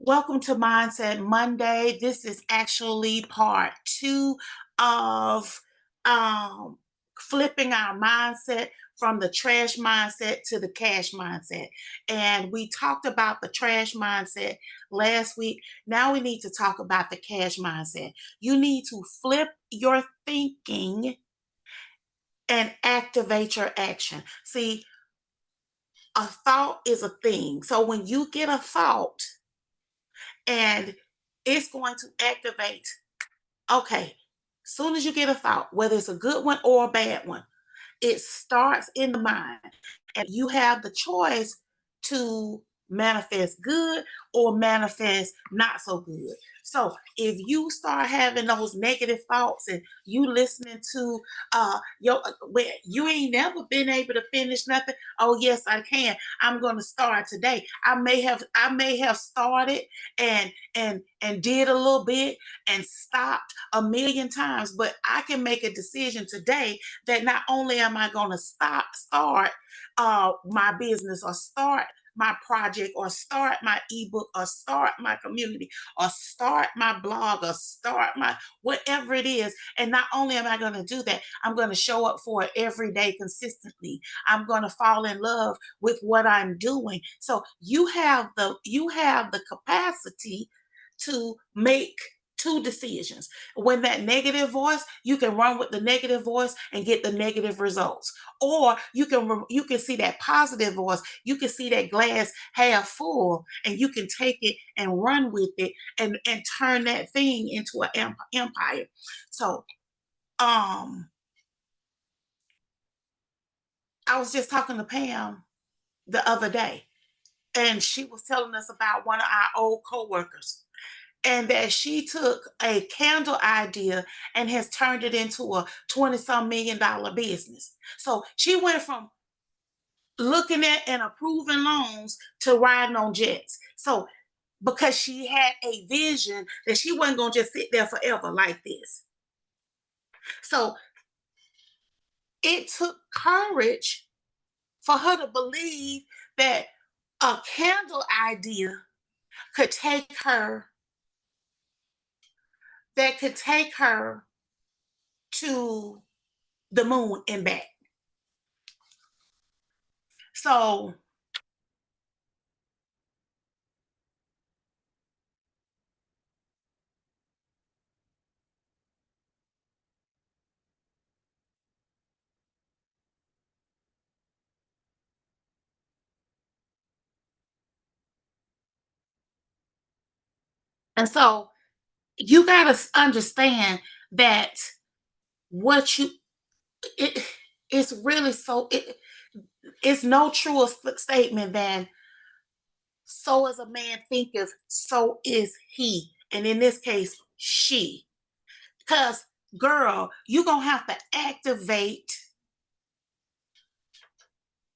Welcome to Mindset Monday. This is actually part two of um, flipping our mindset from the trash mindset to the cash mindset. And we talked about the trash mindset last week. Now we need to talk about the cash mindset. You need to flip your thinking and activate your action. See, a thought is a thing. So when you get a thought, and it's going to activate. Okay, soon as you get a thought, whether it's a good one or a bad one, it starts in the mind, and you have the choice to manifest good or manifest not so good. So if you start having those negative thoughts and you listening to your where you ain't never been able to finish nothing. Oh yes, I can. I'm gonna start today. I may have started and did a little bit and stopped a million times, but I can make a decision today that not only am I going to start my business or start my project or start my ebook or start my community or start my blog or start my whatever it is. And not only am I going to do that, I'm going to show up for it every day consistently. I'm going to fall in love with what I'm doing. So you have the capacity to make two decisions. When that negative voice, you can run with the negative voice and get the negative results. Or you can see that positive voice. You can see that glass half full, and you can take it and run with it and turn that thing into an empire. So, um, I was just talking to Pam the other day, and she was telling us about one of our old coworkers, and that she took a candle idea and has turned it into a 20 some million-dollar business. So she went from looking at and approving loans to riding on jets. So because she had a vision that she wasn't going to just sit there forever like this. So it took courage for her to believe that a candle idea could take her that could take her to the moon and back. So, and so you got to understand that what you it, it's really it's no truer statement than so as a man thinketh, so is he. And in this case, she. Because, girl, you're going to have to activate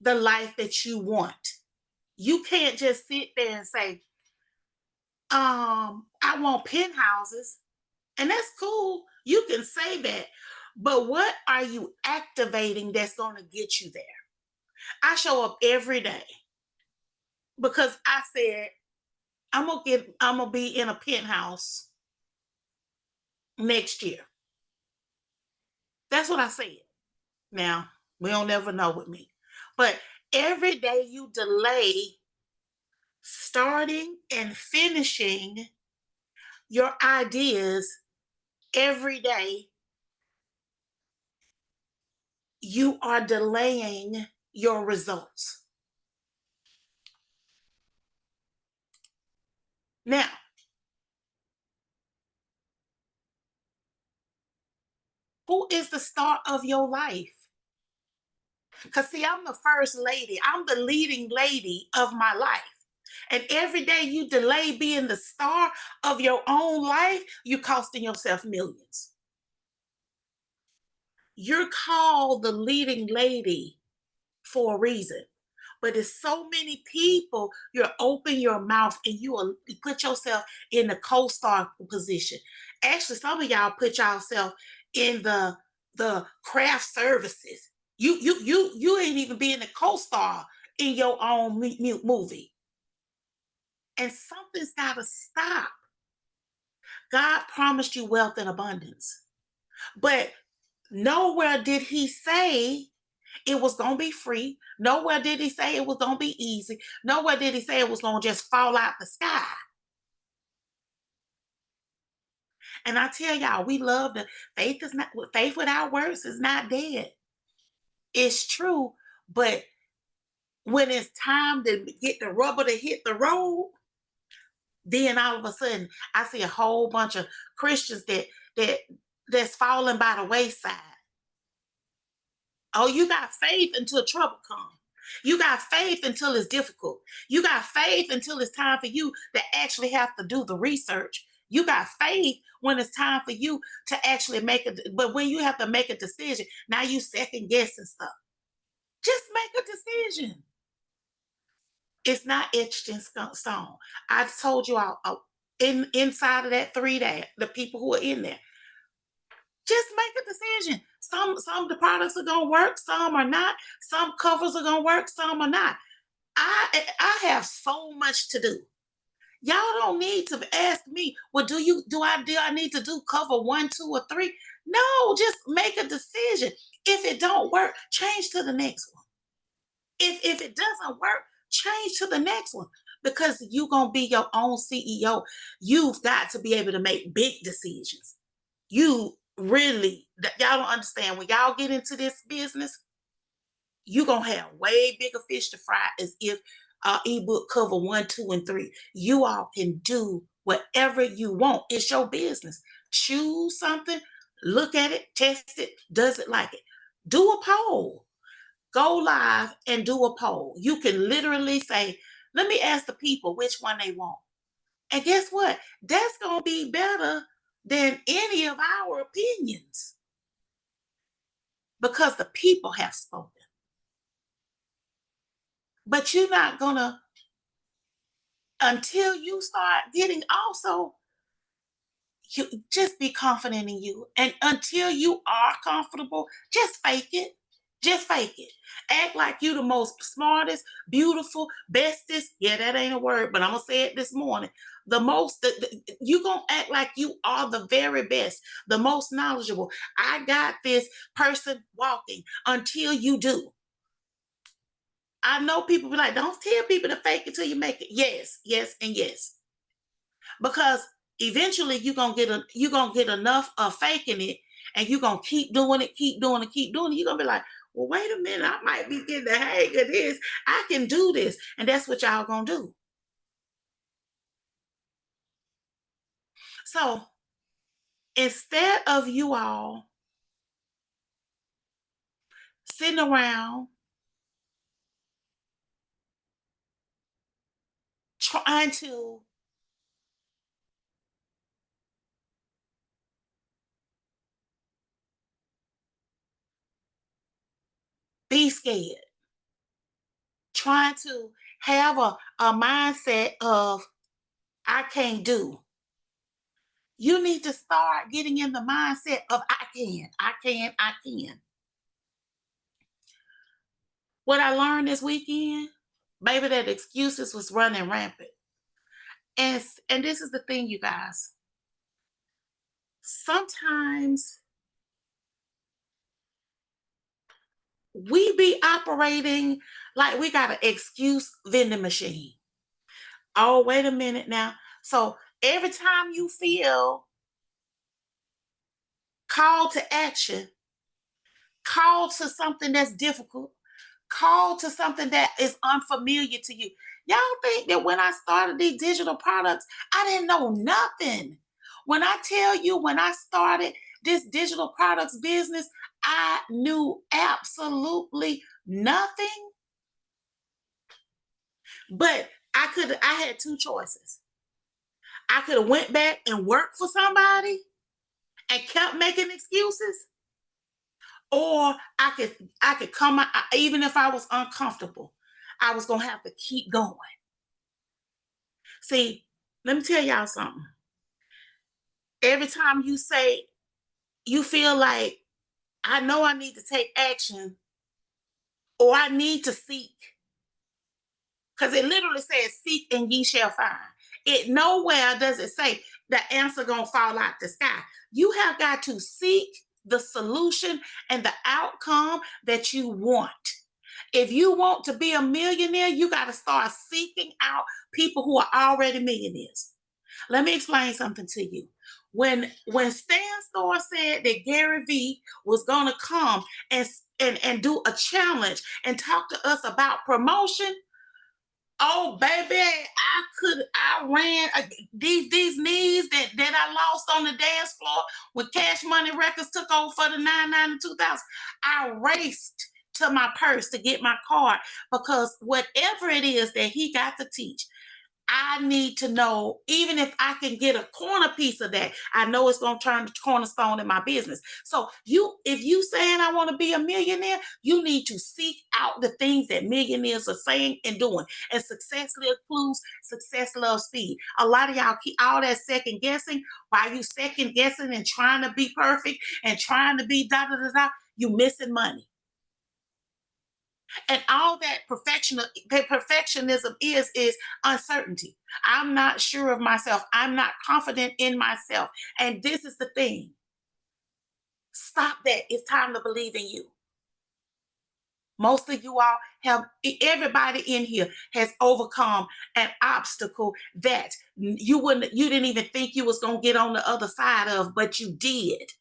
the life that you want. You can't just sit there and say, I want penthouses. And that's cool. You can say that. But what are you activating that's going to get you there? I show up every day because I said I'm gonna be in a penthouse next year. That's what I said. Now, we don't never know with me. But every day you delay starting and finishing your ideas every day, you are delaying your results. Now, who is the star of your life? Because, see, I'm the first lady, I'm the leading lady of my life. And every day you delay being the star of your own life, you're costing yourself millions. You're called the leading lady for a reason. But there's so many people, you open your mouth and you put yourself in the co-star position. Actually, some of y'all put yourself in the craft services. You ain't even being a co-star in your own movie. And something's got to stop. God promised you wealth and abundance, but nowhere did he say it was going to be free. Nowhere did he say it was going to be easy. Nowhere did he say it was going to just fall out the sky. And I tell y'all, we love the faith is not faith without works is not dead. It's true, but when it's time to get the rubber to hit the road, then all of a sudden I see a whole bunch of Christians that that's falling by the wayside. Oh, you got faith until trouble comes. You got faith until it's difficult. You got faith until it's time for you to actually have to do the research. You got faith when it's time for you to actually make it. But when you have to make a decision, now you second guessing stuff. Just make a decision. It's not etched in stone. I told you all inside of that 3 day, the people who are in there, just make a decision. Some of the products are gonna work, some are not. Some covers are gonna work, some are not. I have so much to do. Y'all don't need to ask me, well, do I need to do cover one, two, or three? No, just make a decision. If it don't work, change to the next one. If it doesn't work, change to the next one. Because you're gonna be your own CEO. You've got to be able to make big decisions. You really y'all don't understand when y'all get into this business, you're gonna have way bigger fish to fry as if ebook cover one, two, and three. You all can do whatever you want. It's your business. Choose something, look at it, test it, does it like it. Do a poll. Go live and do a poll. You can literally say, let me ask the people which one they want. And guess what? That's gonna be better than any of our opinions because the people have spoken. But you're not gonna until you start getting also you just be confident in you. And until you are comfortable, just fake it. Just fake it. Act like you the most smartest, beautiful, bestest. Yeah, that ain't a word, but I'm gonna say it this morning. The most you gonna act like you are the very best, the most knowledgeable. I got this person walking until you do. I know people be like, don't tell people to fake it till you make it. Yes, yes, and yes. Because eventually you're gonna get enough of faking it and you're gonna keep doing it, keep doing it, keep doing it. You're gonna be like, well, wait a minute, I might be getting the hang of this. I can do this. And that's what y'all gonna do. So instead of you all sitting around trying to be scared, trying to have a mindset of I can't do. You need to start getting in the mindset of I can, I can, I can. What I learned this weekend, baby, that excuses was running rampant. And this is the thing, you guys. Sometimes we be operating like we got an excuse vending machine. Oh, wait a minute now. So every time you feel called to action, called to something that's difficult, called to something that is unfamiliar to you. Y'all think that when I started these digital products, I didn't know nothing. When I tell you, when I started this digital products business, I knew absolutely nothing. But I had two choices. I could have went back and worked for somebody and kept making excuses, or I could come out, even if I was uncomfortable, I was gonna have to keep going. See, let me tell y'all something. Every time you say you feel like I know I need to take action or I need to seek, Because it literally says, seek and ye shall find. It nowhere does it say the answer gonna fall out the sky. You have got to seek the solution and the outcome that you want. If you want to be a millionaire, you got to start seeking out people who are already millionaires. Let me explain something to you. When Stan Store said that Gary Vee was gonna come and and do a challenge and talk to us about promotion, oh baby, I ran these knees that I lost on the dance floor when Cash Money Records took over for the 99 and 2000. I raced to my purse to get my card because whatever it is that he got to teach, I need to know, even if I can get a corner piece of that, I know it's going to turn the cornerstone in my business. So if you saying I want to be a millionaire, you need to seek out the things that millionaires are saying and doing. And success includes success loves speed. A lot of y'all keep all that second guessing. While you second guessing and trying to be perfect and trying to be da da da da, you missing money. And all that perfectionism is uncertainty. I'm not sure of myself. I'm not confident in myself. And this is the thing. Stop that. It's time to believe in you. Most of you all have, everybody in here has overcome an obstacle that you didn't even think you was going to get on the other side of, but you did.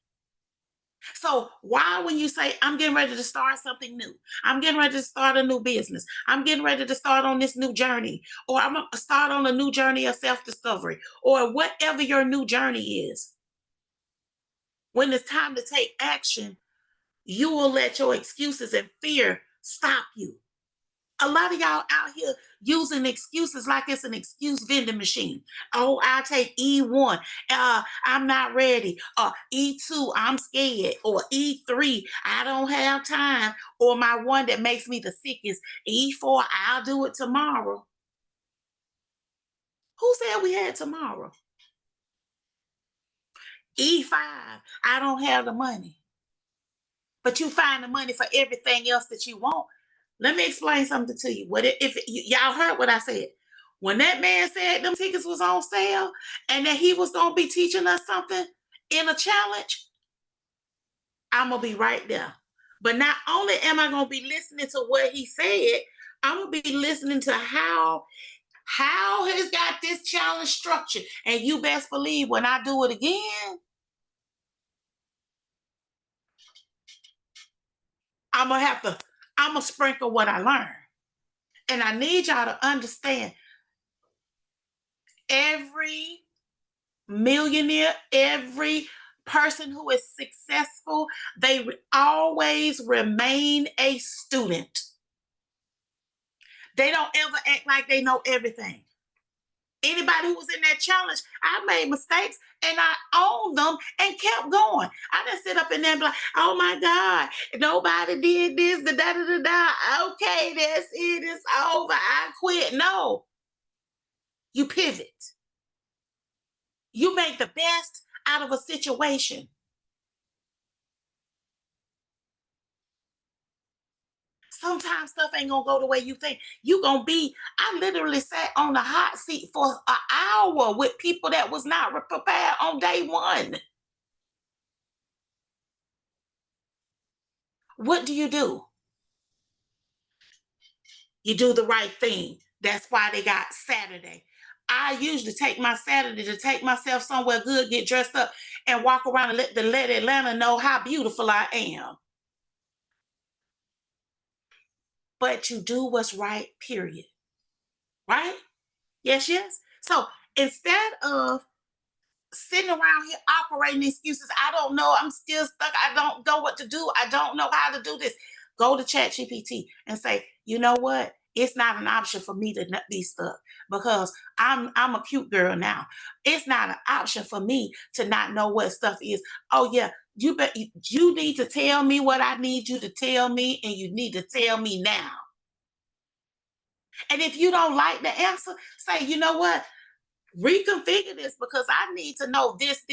So why, when you say, I'm getting ready to start something new, I'm getting ready to start a new business, I'm getting ready to start on this new journey, or I'm going to start on a new journey of self-discovery, or whatever your new journey is, when it's time to take action, you will let your excuses and fear stop you. A lot of y'all out here using excuses like it's an excuse vending machine. Oh, I'll take E1. I'm not ready. Or E2, I'm scared. Or E3, I don't have time. Or my one that makes me the sickest, E4, I'll do it tomorrow. Who said we had tomorrow? E5, I don't have the money. But you find the money for everything else that you want. Let me explain something to you. What if y'all heard what I said? When that man said them tickets was on sale and that he was gonna be teaching us something in a challenge, I'm gonna be right there. But not only am I gonna be listening to what he said, I'm gonna be listening to how he's got this challenge structured. And you best believe when I do it again, I'm gonna have to, I'm gonna sprinkle what I learned. And I need y'all to understand, every millionaire, every person who is successful, they always remain a student. They don't ever act like they know everything. Anybody who was in that challenge, I made mistakes and I owned them and kept going. I didn't sit up in there and be like, oh my God, nobody did this, da da da da. Okay, that's it, it's over. I quit. No, you pivot. You make the best out of a situation. Sometimes stuff ain't gonna go the way you think. You gonna be. I literally sat on the hot seat for an hour with people that was not prepared on day one. What do? You do the right thing. That's why they got Saturday. I usually take my Saturday to take myself somewhere good, get dressed up, and walk around and let Atlanta know how beautiful I am. But you do what's right, period. Right? Yes, yes. So instead of sitting around here operating excuses, I don't know, I'm still stuck, I don't know what to do, I don't know how to do this. Go to ChatGPT and say, you know what? It's not an option for me to not be stuck because I'm a cute girl now. It's not an option for me to not know what stuff is. Oh yeah, you need to tell me what I need you to tell me, and you need to tell me now. And if you don't like the answer, say, you know what? reconfigure this because I need to know this,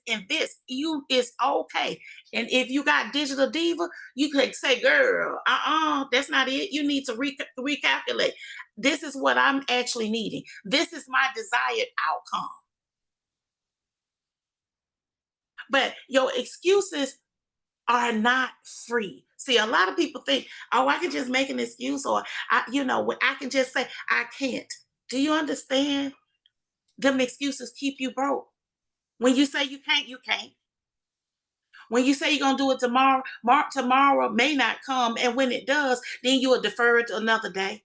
and this. You is okay. And if you got digital diva, you could say, girl, that's not it. You need to recalculate. This is what I'm actually needing. This is my desired outcome. But your excuses are not free. See, a lot of people think, oh, I can just make an excuse, or I can just say I can't. Do you understand? Them excuses keep you broke. When you say you can't, you can't. When you say you're gonna do it tomorrow, tomorrow may not come, and when it does, then you will defer it to another day.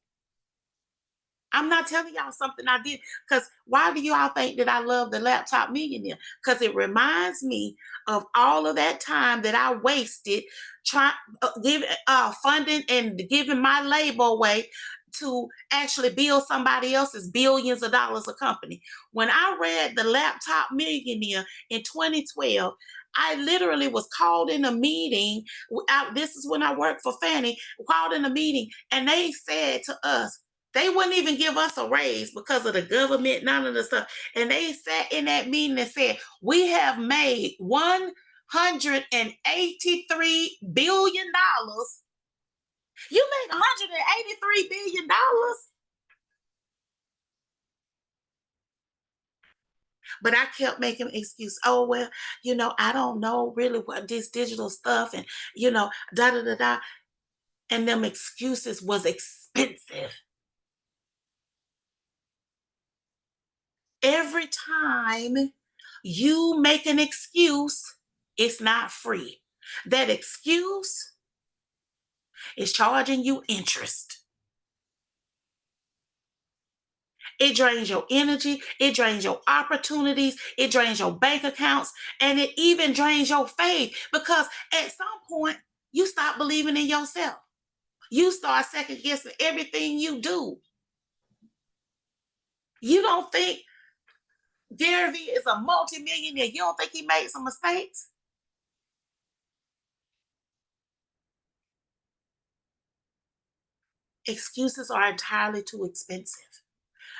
I'm not telling y'all something I did, because why do y'all think that I love the laptop millionaire? Because it reminds me of all of that time that I wasted trying giving funding and giving my labor away to actually build somebody else's billions of dollars of company. When I read the laptop millionaire in 2012, I literally was called in a meeting. This is when I worked for Fannie, called in a meeting, and they said to us, they wouldn't even give us a raise because of the government, none of the stuff. And they sat in that meeting and said, we have made $183 billion. You made $183 billion. But I kept making excuse. Oh, well, I don't know really what this digital stuff and, da da da da. And them excuses was expensive. Every time you make an excuse, it's not free. That excuse is charging you interest. It drains your energy, it drains your opportunities, it drains your bank accounts, and it even drains your faith because at some point you stop believing in yourself. You start second guessing everything you do. You don't think Gary Vee is a multimillionaire? You don't think he made some mistakes? Excuses are entirely too expensive.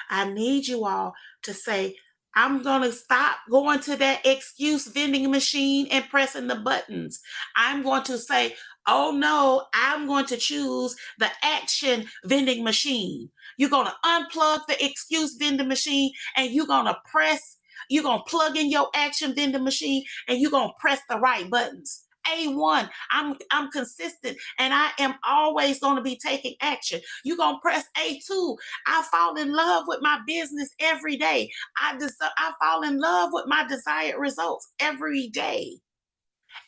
I need you all to say, I'm going to stop going to that excuse vending machine and pressing the buttons. I'm going to say, oh no, I'm going to choose the action vending machine. You're going to unplug the excuse vending machine and you're going to plug in your action vending machine and you're going to press the right buttons. A1, I'm consistent and I am always going to be taking action. You're going to press A2. I fall in love with my business every day. I fall in love with my desired results every day.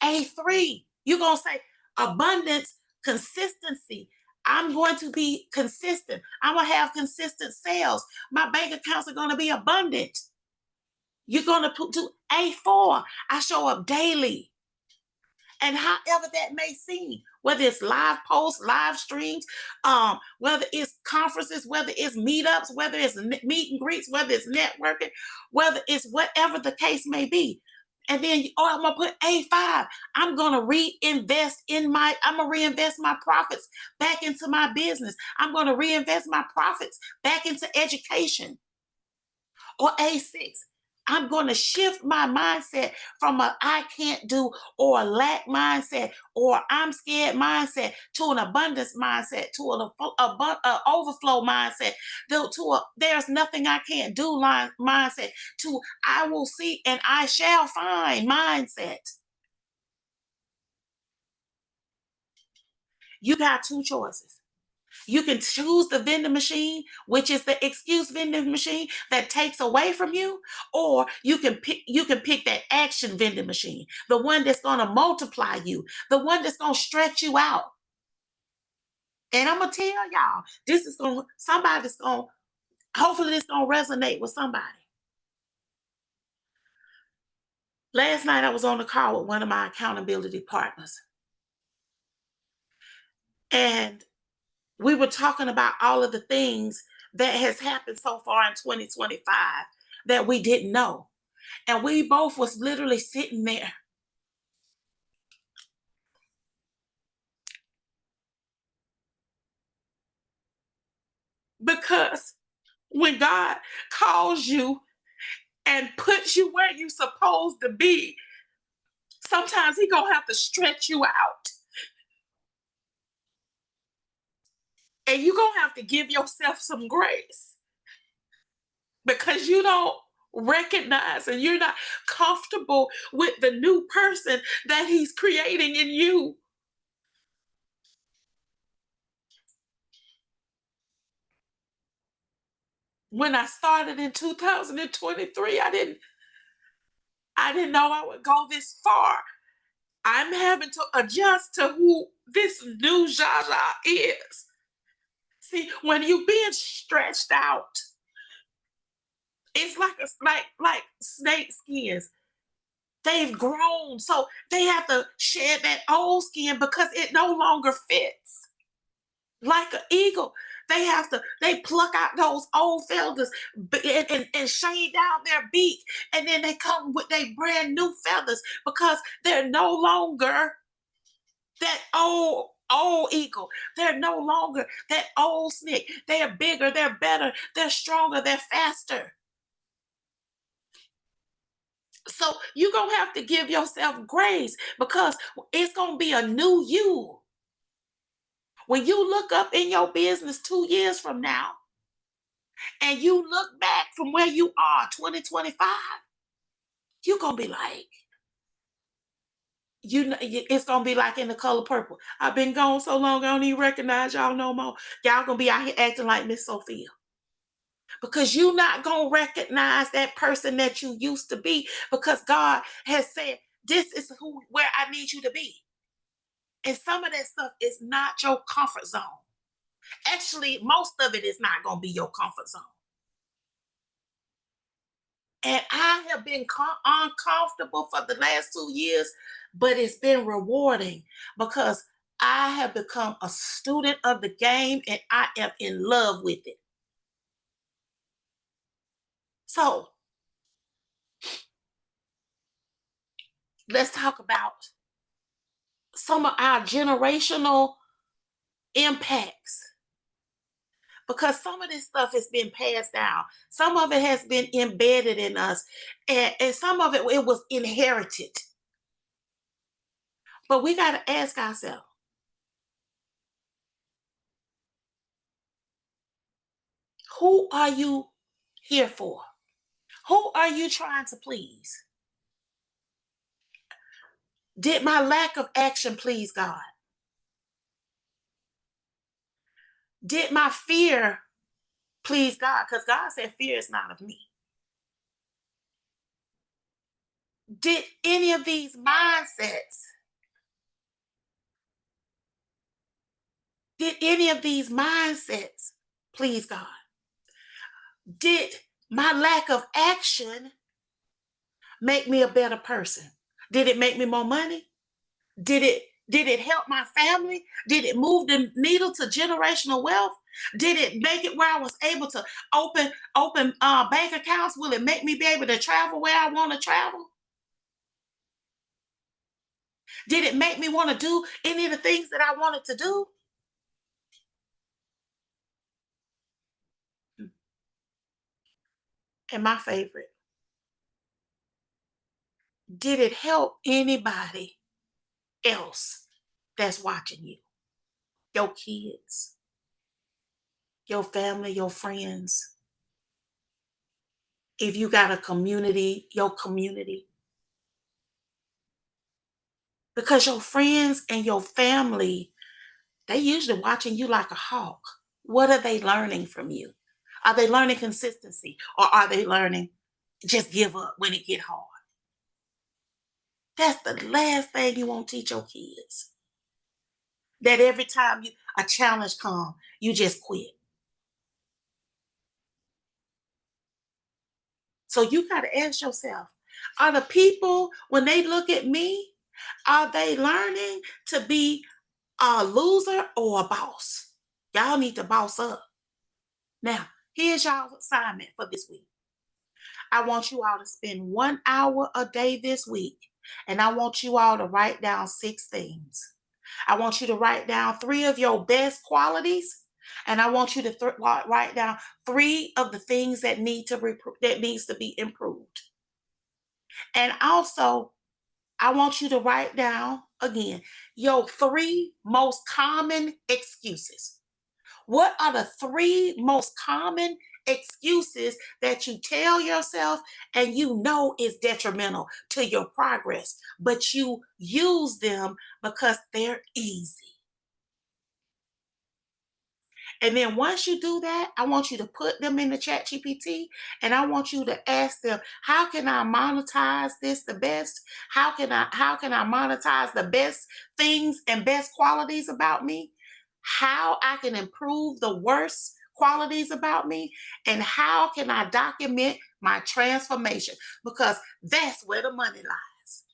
A3, you're going to say abundance, consistency. I'm going to be consistent. I'm going to have consistent sales. My bank accounts are going to be abundant. You're going to put to A4. I show up daily. And however that may seem, whether it's live posts, live streams, whether it's conferences, whether it's meetups, whether it's meet and greets, whether it's networking, whether it's whatever the case may be. And then, I'm gonna put A5. I'm gonna reinvest my profits back into my business. I'm gonna reinvest my profits back into education. Or A6, I'm going to shift my mindset from a I can't do or a lack mindset or I'm scared mindset to an abundance mindset, to an overflow mindset, to a there's nothing I can't do mindset, to I will see and I shall find mindset. You got two choices. You can choose the vending machine, which is the excuse vending machine that takes away from you, or you can pick that action vending machine, the one that's going to multiply you, the one that's going to stretch you out. And I'm gonna tell y'all, this is going to somebody's going hopefully this going to resonate with somebody. Last night I was on the call with one of my accountability partners, and we were talking about all of the things that has happened so far in 2025 that we didn't know. And we both was literally sitting there because when God calls you and put you where you supposed to be, sometimes he gonna have to stretch you out. And you gonna have to give yourself some grace because you don't recognize and you're not comfortable with the new person that he's creating in you. When I started in 2023, I didn't know I would go this far. I'm having to adjust to who this new Jaja is. See, when you being stretched out, it's like like snake skins. They've grown, so they have to shed that old skin because it no longer fits. Like an eagle, they pluck out those old feathers and shade down their beak, and then they come with their brand new feathers because they're no longer that old eagle. They're no longer that old snake. They're bigger, they're better, they're stronger, they're faster. So you're gonna have to give yourself grace because it's gonna be a new you. When you look up in your business 2 years from now and you look back from where you are, 2025, you're gonna be like, it's gonna be like in the color purple. I've been gone so long, I don't even recognize y'all no more. Y'all gonna be out here acting like Miss Sophia because you're not gonna recognize that person that you used to be because God has said, this is where I need you to be. And some of that stuff is not your comfort zone. Actually, most of it is not going to be your comfort zone. And I have been uncomfortable for the last 2 years, but it's been rewarding because I have become a student of the game and I am in love with it. So let's talk about some of our generational impacts because some of this stuff has been passed down. Some of it has been embedded in us, and some of it was inherited. But we got to ask ourselves, who are you here for? Who are you trying to please? Did my lack of action please God? Did my fear please God? Because God said fear is not of me. Did any of these mindsets, did any of these mindsets please God? Did my lack of action make me a better person? Did it make me more money? Did it help my family? Did it move the needle to generational wealth? Did it make it where I was able to open bank accounts? Will it make me be able to travel where I want to travel? Did it make me want to do any of the things that I wanted to do? And my favorite, did it help anybody else that's watching you? Your kids, your family, your friends. If you got a community, your community. Because your friends and your family, they usually watching you like a hawk. What are they learning from you? Are they learning consistency or are they learning just give up when it get hard? That's the last thing you want to teach your kids. That every time a challenge come, you just quit. So you got to ask yourself, are the people when they look at me, are they learning to be a loser or a boss? Y'all need to boss up. Now, here's y'all assignment for this week. I want you all to spend 1 hour a day this week, and I want you all to write down 6 things. I want you to write down 3 of your best qualities. And I want you to write down 3 of the things that that needs to be improved. And also, I want you to write down again your 3 most common excuses. What are the 3 most common excuses that you tell yourself and you know is detrimental to your progress, but you use them because they're easy? And then once you do that, I want you to put them in the chat GPT and I want you to ask them, how can I monetize this the best? How can I monetize the best things and best qualities about me? How I can improve the worst qualities about me? And how can I document my transformation? Because that's where the money lies.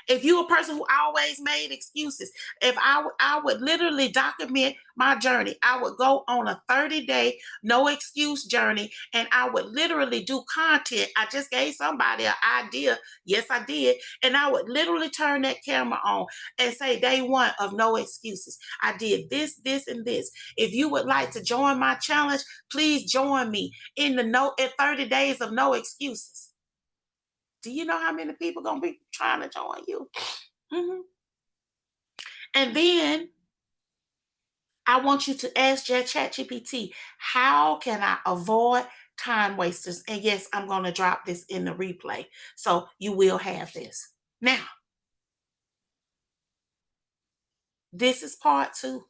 If you're a person who always made excuses, if I would literally document my journey. I would go on a 30-day no excuse journey and I would literally do content. I just gave somebody an idea. Yes, I did. And I would literally turn that camera on and say, day 1 of no excuses. I did this, this, and this. If you would like to join my challenge, please join me in the 30 days of no excuses. Do you know how many people gonna be trying to join you? Mhm. And then I want you to ask ChatGPT, how can I avoid time wasters? And yes, I'm gonna drop this in the replay, so you will have this. Now, this is part 2.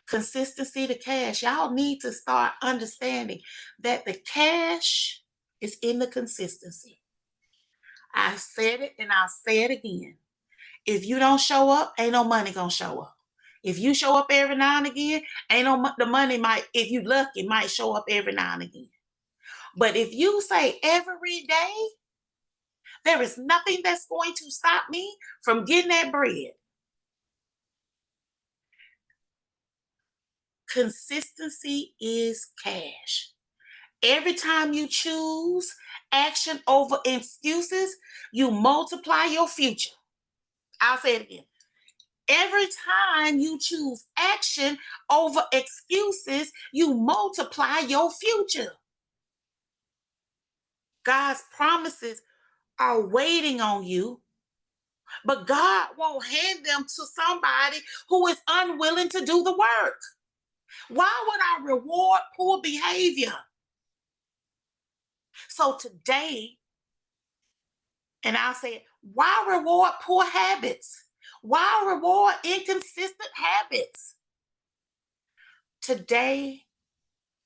Consistency to cash. Y'all need to start understanding that the cash is in the consistency. I said it and I'll say it again. If you don't show up, ain't no money gonna show up. If you show up every now and again, ain't no the money might, if you lucky, might show up every now and again. But if you say every day, there is nothing that's going to stop me from getting that bread. Consistency is cash. Every time you choose action over excuses, you multiply your future. I'll say it again. Every time you choose action over excuses, you multiply your future. God's promises are waiting on you, but God won't hand them to somebody who is unwilling to do the work. Why would I reward poor behavior? So today, and I'll say it, why reward poor habits? Why reward inconsistent habits? Today,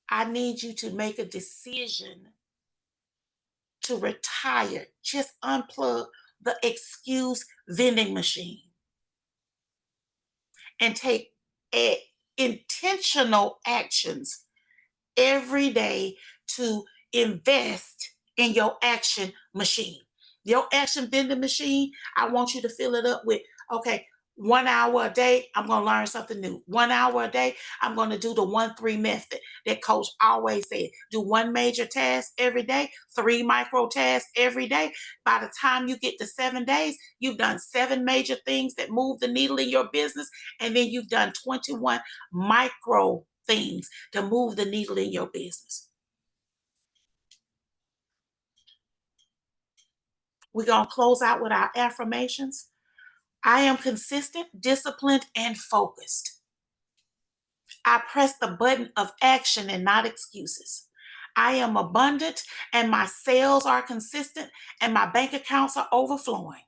I need you to make a decision to retire. Just unplug the excuse vending machine and take intentional actions every day to invest in your action machine. Your action vending machine, I want you to fill it up with, okay, 1 hour a day, I'm going to learn something new. 1 hour a day, I'm going to do the 1-3 method that coach always said. Do 1 major task every day, 3 micro tasks every day. By the time you get to 7 days, you've done 7 major things that move the needle in your business. And then you've done 21 micro things to move the needle in your business. We're going to close out with our affirmations. I am consistent, disciplined, and focused. I press the button of action and not excuses. I am abundant and my sales are consistent and my bank accounts are overflowing.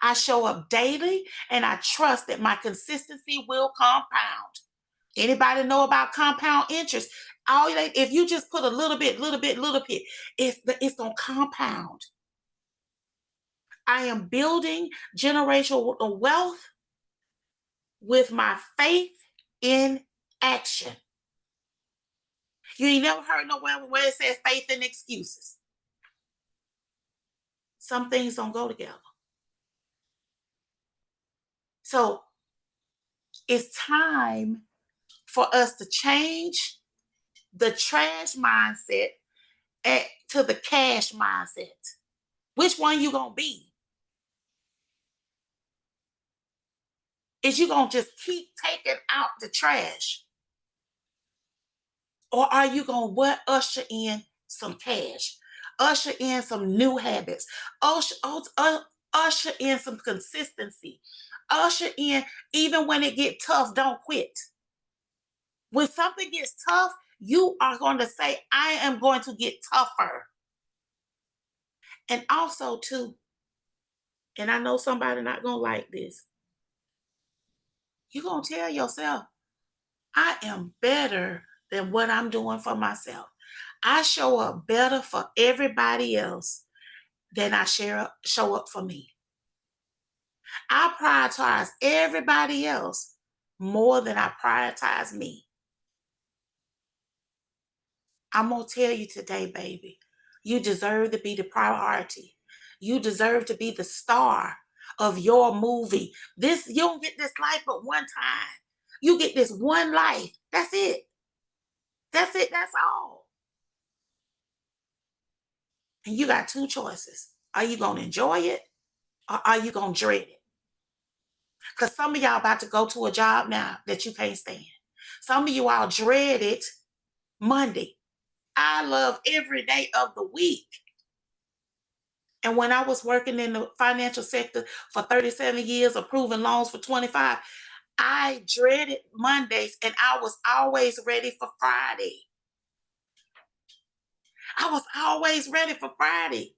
I show up daily and I trust that my consistency will compound. Anybody know about compound interest? If you just put a little bit, it's gonna compound. I am building generational wealth with my faith in action. You ain't never heard nowhere where it says faith and excuses. Some things don't go together. So it's time for us to change the trash mindset to the cash mindset. Which one you gonna be? Is you gonna just keep taking out the trash? Or are you going to what usher in some cash? Usher in some new habits. Usher in some consistency. Usher in even when it get tough, don't quit. When something gets tough, you are going to say, I am going to get tougher. And also, too, and I know somebody not going to like this, you're going to tell yourself, I am better than what I'm doing for myself. I show up better for everybody else than show up for me. I prioritize everybody else more than I prioritize me. I'm gonna tell you today, baby, you deserve to be the priority. You deserve to be the star of your movie. This you don't get this life but one time. You get this one life. That's it. That's it. That's all. And you got two choices. Are you gonna enjoy it or are you gonna dread it? Because some of y'all about to go to a job now that you can't stand. Some of you all dread it Monday. I love every day of the week. And when I was working in the financial sector for 37 years, approving loans for 25, I dreaded Mondays and I was always ready for Friday. I was always ready for Friday.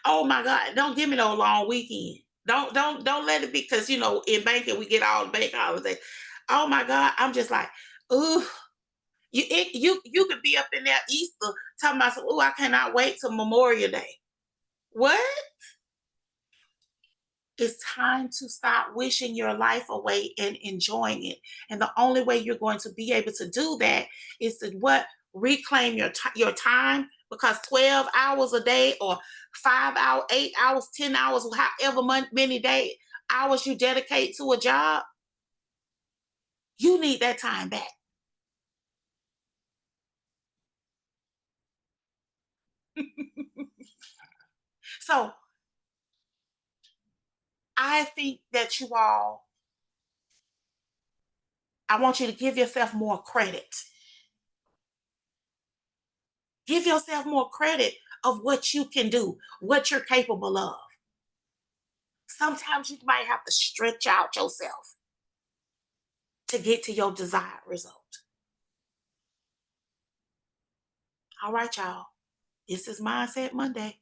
Oh my God, don't give me no long weekend. Don't let it be because in banking we get all the bank holidays. Oh my God, I'm just like, ooh, you could be up in there Easter talking about, oh, I cannot wait till Memorial Day. What? It's time to stop wishing your life away and enjoying it. And the only way you're going to be able to do that is to what? Reclaim your time because 12 hours a day or 5 hours, 8 hours, 10 hours, however many day hours you dedicate to a job, you need that time back. So I think that I want you to give yourself more credit. Give yourself more credit of what you can do, what you're capable of. Sometimes you might have to stretch out yourself to get to your desired result. All right, y'all. This is Mindset Monday.